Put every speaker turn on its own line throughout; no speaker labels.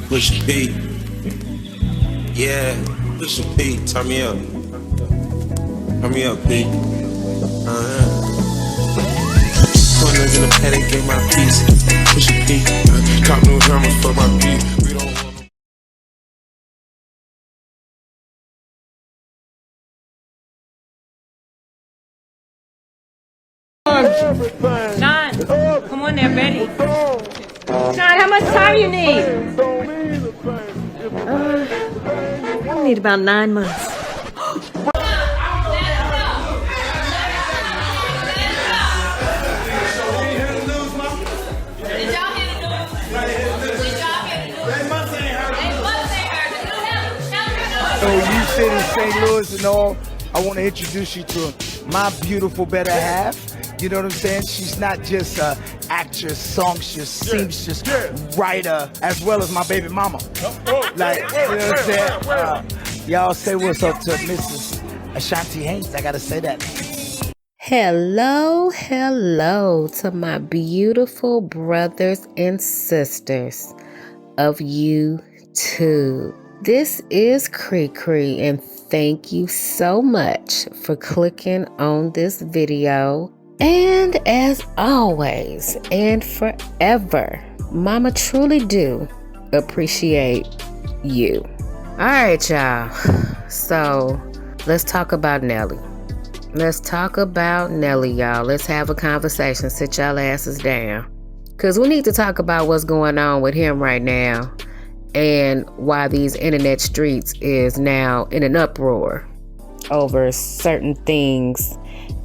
Push P. Yeah, push P. Turn me up. Turn me up, P. Corners in the paddock, get my piece. Push P. Cop new hammers for my beat. We don't want
Sean, come on there, ready. Sean, how much time you need? I need about 9 months.
So you sit in St. Louis and all, I want to introduce you to my beautiful better half. You know what I'm saying? She's not just an actress, songstress, seamstress, writer, as well as my baby mama. Like, you know what I'm saying? Y'all say what's up to Mrs. Ashanti Haynes. I got to say that.
Hello to my beautiful brothers and sisters of YouTube. This is Cree, and thank you so much for clicking on this video. And as always and forever, Mama truly do appreciate you. All right, y'all. So let's talk about Nelly. Let's talk about Nelly, y'all. Let's have a conversation. Sit y'all asses down. Because we need to talk about what's going on with him right now and why these internet streets is now in an uproar over certain things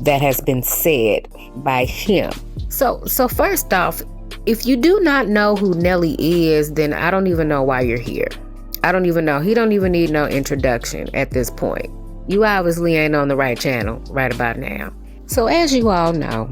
that has been said by him. So first off, if you do not know who Nelly is, then I don't even know why you're here. I don't even know. He don't even need no introduction at this point. You obviously ain't on the right channel right about now. So as you all know,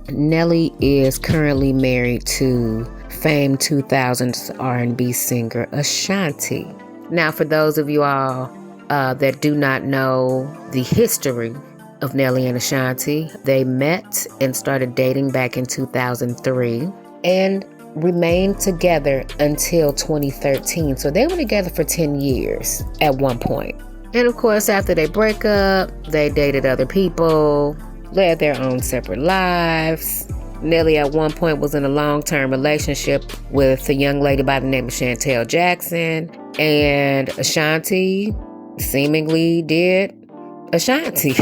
Nelly is currently married to famed 2000s R&B singer Ashanti. Now, for those of you all that do not know the history of Nelly and Ashanti, they met and started dating back in 2003 and remained together until 2013. So they were together for 10 years at one point. And of course, after they break up, they dated other people, led their own separate lives. Nelly at one point was in a long-term relationship with a young lady by the name of Chantel Jackson, and Ashanti seemingly did Ashanti.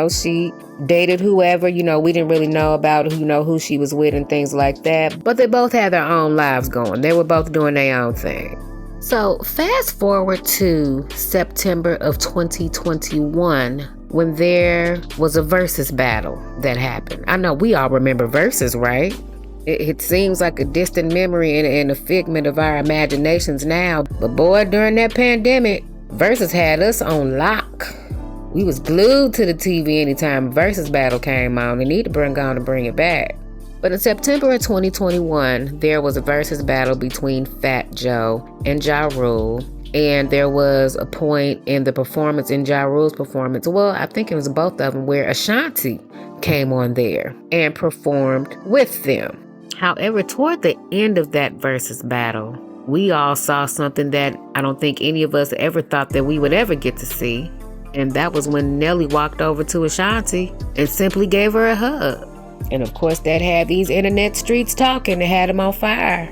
She dated whoever, we didn't really know about, who she was with and things like that. But they both had their own lives going. They were both doing their own thing. So fast forward to September of 2021, when there was a versus battle that happened. I know we all remember versus, right? It seems like a distant memory and a figment of our imaginations now. But boy, during that pandemic, versus had us on lock. We was glued to the TV anytime versus battle came on. They need to bring it back. But in September of 2021, there was a versus battle between Fat Joe and Ja Rule. And there was a point in the performance, in Ja Rule's performance, well, I think it was both of them, where Ashanti came on there and performed with them. However, toward the end of that versus battle, we all saw something that I don't think any of us ever thought that we would ever get to see. And that was when Nelly walked over to Ashanti and simply gave her a hug. And of course, that had these internet streets talking. It had them on fire.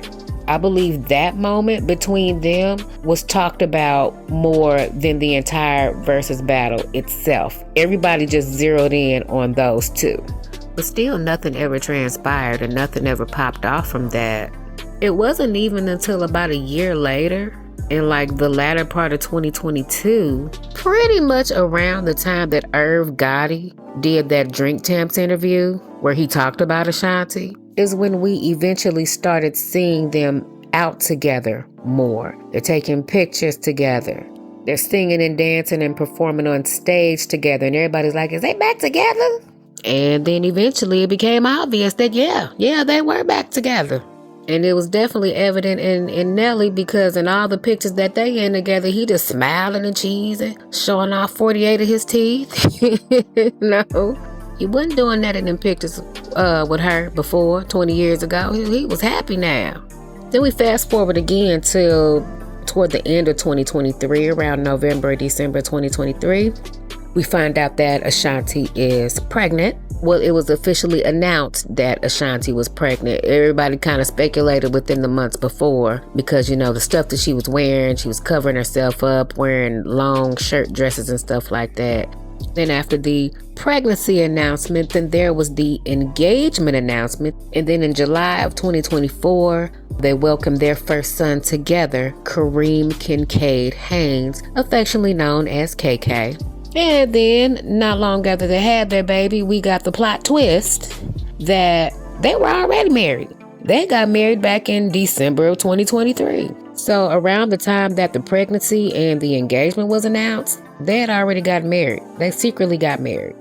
I believe that moment between them was talked about more than the entire versus battle itself. Everybody just zeroed in on those two. But still, nothing ever transpired and nothing ever popped off from that. It wasn't even until about a year later, in like the latter part of 2022, pretty much around the time that Irv Gotti did that Drink Champs interview where he talked about Ashanti, is when we eventually started seeing them out together more. They're taking pictures together. They're singing and dancing and performing on stage together. And everybody's like, is they back together? And then eventually it became obvious that yeah, they were back together. And it was definitely evident in Nelly, because in all the pictures that they in together, he just smiling and cheesing, showing off 48 of his teeth. No, he wasn't doing that in them pictures with her before, 20 years ago. He was happy now. Then we fast forward again till toward the end of 2023, around November, December 2023. We find out that Ashanti is pregnant. Well, it was officially announced that Ashanti was pregnant. Everybody kind of speculated within the months before because, the stuff that she was wearing, she was covering herself up, wearing long shirt dresses and stuff like that. Then after the pregnancy announcement, then there was the engagement announcement. And then in July of 2024, they welcomed their first son together, Kareem Kincaid Haynes, affectionately known as KK. And then, not long after they had their baby, we got the plot twist that they were already married. They got married back in December of 2023. So around the time that the pregnancy and the engagement was announced, they had already got married. They secretly got married.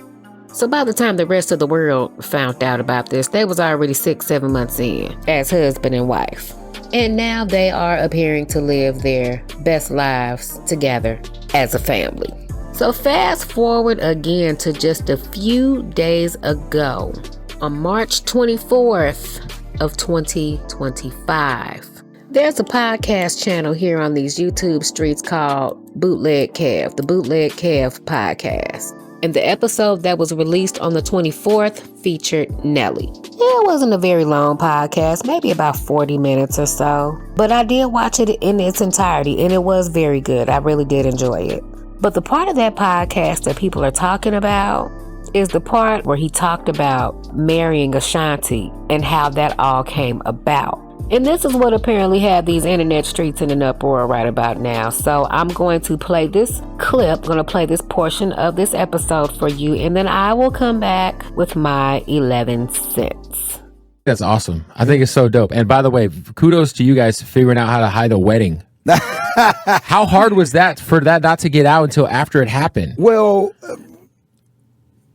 So by the time the rest of the world found out about this, they was already 6-7 months in as husband and wife. And now they are appearing to live their best lives together as a family. So fast forward again to just a few days ago, on March 24th of 2025. There's a podcast channel here on these YouTube streets called Bootleg Kev, the Bootleg Kev podcast. And the episode that was released on the 24th featured Nelly. It wasn't a very long podcast, maybe about 40 minutes or so. But I did watch it in its entirety, and it was very good. I really did enjoy it. But the part of that podcast that people are talking about is the part where he talked about marrying Ashanti and how that all came about. And this is what apparently had these internet streets in an uproar right about now. So I'm going to play this clip, I'm going to play this portion of this episode for you, and then I will come back with my 11 cents.
That's awesome. I think it's so dope. And by the way, kudos to you guys figuring out how to hide a wedding. How hard was that for that not to get out until after it happened?
Well,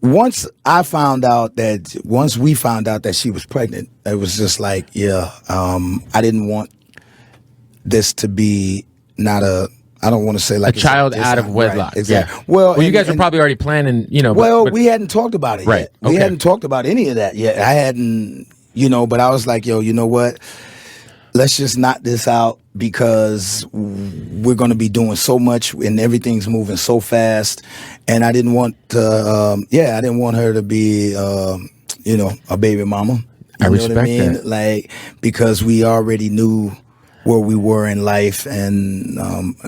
once we found out that she was pregnant, it was just like, I didn't want this to be I don't want to say like
a child out of wedlock.
Right, exactly.
Yeah. Well, you guys are probably already planning,
but we hadn't talked about it
right,
yet. We hadn't talked about any of that yet. I hadn't, but I was like, you know what? Let's just knock this out because we're going to be doing so much and everything's moving so fast. And I didn't want to, I didn't want her to be, a baby mama.
I respect that.
Like, because we already knew where we were in life. And,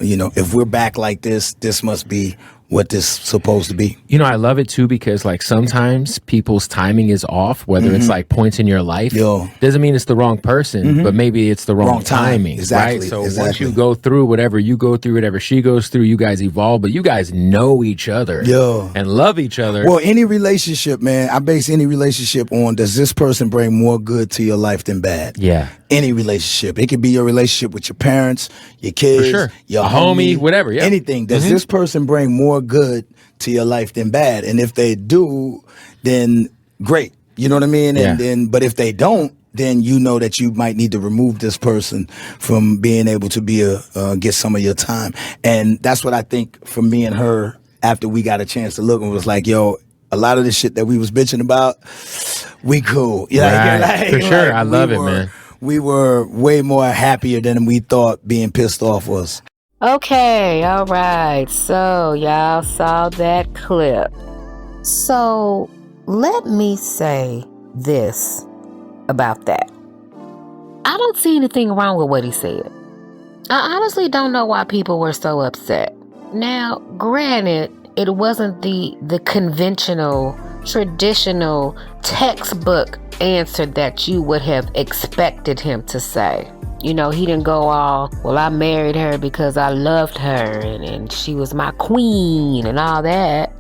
if we're back like this, this must be what this is supposed to be.
I love it too because like sometimes people's timing is off, whether it's like points in your life. Doesn't mean it's the wrong person, but maybe it's the wrong timing.
Exactly.
Right? So once you go through whatever you go through, whatever she goes through, you guys evolve, but you guys know each other and love each other.
Well, any relationship, man, I base any relationship on, does this person bring more good to your life than bad?
Yeah.
Any relationship. It could be your relationship with your parents, your kids, your
homie, whatever. Yeah.
Anything. Does this person bring more good to your life than bad? And if they do, then great. You know what I mean? And but if they don't, then you know that you might need to remove this person from being able to be get some of your time. And that's what I think for me and her after we got a chance to look and was like, yo, a lot of the shit that we was bitching about, we cool.
Right. For sure. I love it, man.
We were way more happier than we thought being pissed off was.
Okay, all right. So y'all saw that clip. So let me say this about that. I don't see anything wrong with what he said. I honestly don't know why people were so upset. Now, granted, it wasn't the conventional, traditional, textbook answer that you would have expected him to say. He didn't go all, well, I married her because I loved her and she was my queen and all that.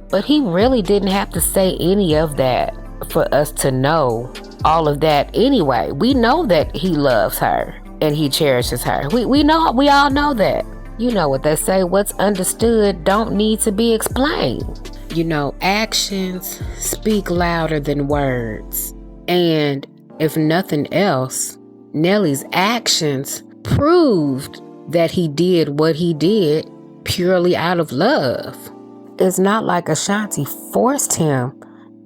But he really didn't have to say any of that for us to know all of that anyway. We know that he loves her and he cherishes her. We all know that. You know what they say, what's understood don't need to be explained. Actions speak louder than words. And if nothing else, Nelly's actions proved that he did what he did purely out of love. It's not like Ashanti forced him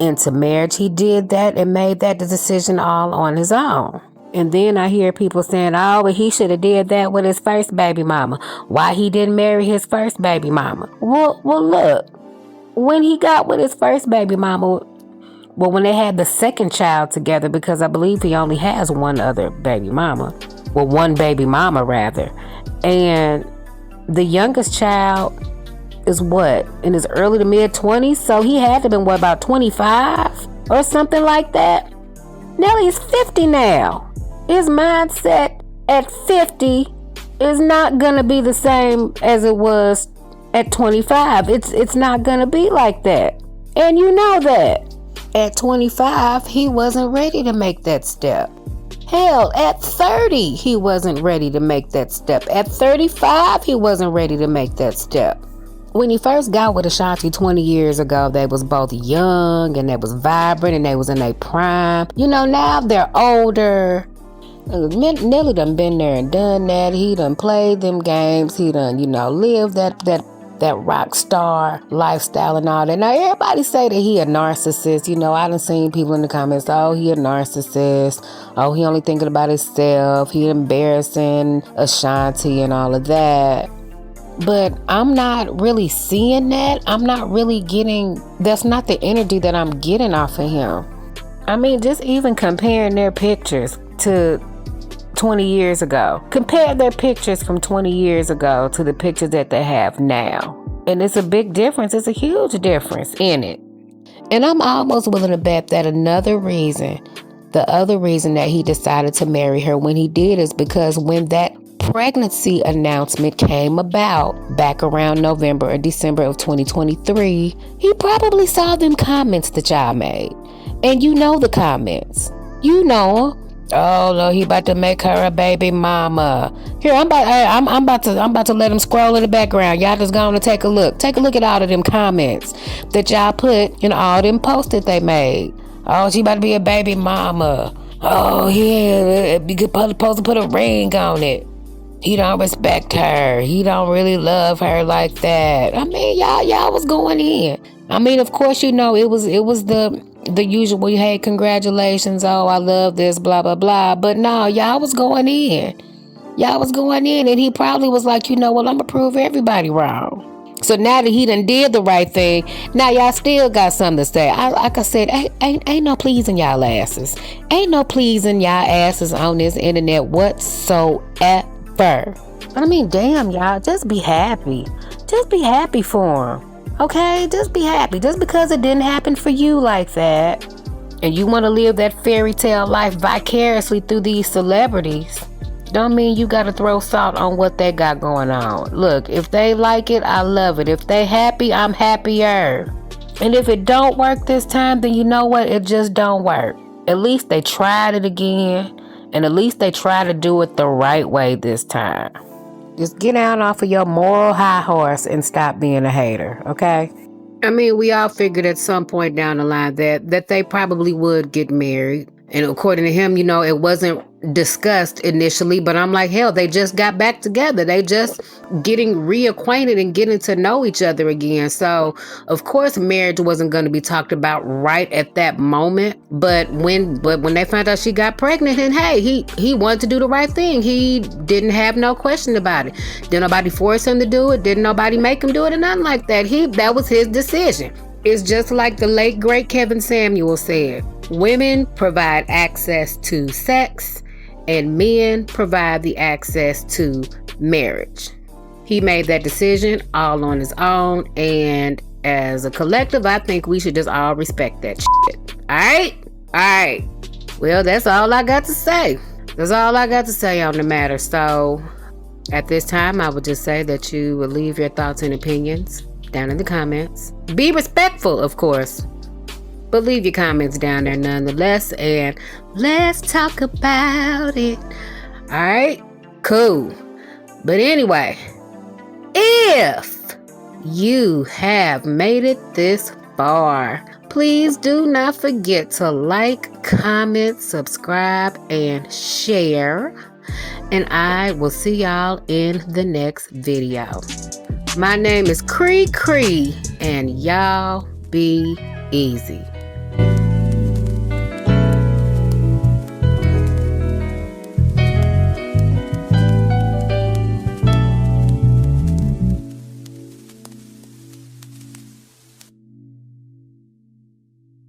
into marriage. He did that and made that decision all on his own. And then I hear people saying, oh, but he should have did that with his first baby mama. Why he didn't marry his first baby mama? Well, look, when he got with his first baby mama, well, when they had the second child together, because I believe he only has one other baby mama. Well, one baby mama, rather. And the youngest child is what? In his early to mid 20s? So he had to have been, what, about 25 or something like that? Nelly's 50 now. His mindset at 50 is not going to be the same as it was at 25. It's not going to be like that. And you know that. At 25, he wasn't ready to make that step. Hell, at 30, he wasn't ready to make that step. At 35, he wasn't ready to make that step. When he first got with Ashanti 20 years ago, they was both young and they was vibrant and they was in their prime. You know, now they're older. Nelly done been there and done that. He done played them games. He done, lived that rock star lifestyle and all that. Now, everybody say that he a narcissist. I done seen people in the comments, oh, he a narcissist. Oh, he only thinking about himself. He embarrassing Ashanti and all of that. But I'm not really seeing that. I'm not really getting, that's not the energy that I'm getting off of him. I mean, just even comparing their pictures to 20 years ago. Compare their pictures from 20 years ago to the pictures that they have now. And it's a big difference. It's a huge difference in it. And I'm almost willing to bet that the other reason that he decided to marry her when he did is because when that pregnancy announcement came about back around November or December of 2023, he probably saw them comments that y'all made. And you know the comments. You know them. Oh no, he about to make her a baby mama. Here, I'm about to let him scroll in the background. Y'all just go on and take a look. Take a look at all of them comments that y'all put in all them posts that they made. Oh, she about to be a baby mama. Oh yeah, you supposed to put a ring on it. He don't respect her. He don't really love her like that. I mean, y'all was going in. I mean, of course, it was the usual, hey, congratulations, oh, I love this, blah, blah, blah. But no, y'all was going in. And he probably was like, I'm going to prove everybody wrong. So now that he done did the right thing, now y'all still got something to say. Like I said, ain't no pleasing y'all asses. Ain't no pleasing y'all asses on this internet whatsoever. I mean, damn, y'all, just be happy. Just be happy for him. Okay, just be happy. Just because it didn't happen for you like that, and you want to live that fairy tale life vicariously through these celebrities, don't mean you got to throw salt on what they got going on. Look, if they like it, I love it. If they happy, I'm happier. And if it don't work this time, then you know what? It just don't work. At least they tried it again, and at least they try to do it the right way this time. Just get down off of your moral high horse and stop being a hater, okay? I mean, we all figured at some point down the line that they probably would get married. And according to him, it wasn't discussed initially, but I'm like, hell, they just got back together. They just getting reacquainted and getting to know each other again. So, of course, marriage wasn't going to be talked about right at that moment. But when they found out she got pregnant, and hey, he wanted to do the right thing. He didn't have no question about it. Didn't nobody force him to do it. Didn't nobody make him do it or nothing like that. That was his decision. It's just like the late, great Kevin Samuel said. Women provide access to sex, and men provide the access to marriage. He made that decision all on his own, and as a collective, I think we should just all respect that shit. All right. Well, that's all I got to say. That's all I got to say on the matter. So, at this time, I would just say that you will leave your thoughts and opinions down in the comments. Be respectful, of course. But leave your comments down there nonetheless, and let's talk about it. All right? Cool. But anyway, if you have made it this far, please do not forget to like, comment, subscribe, and share. And I will see y'all in the next video. My name is Cree, and y'all be easy.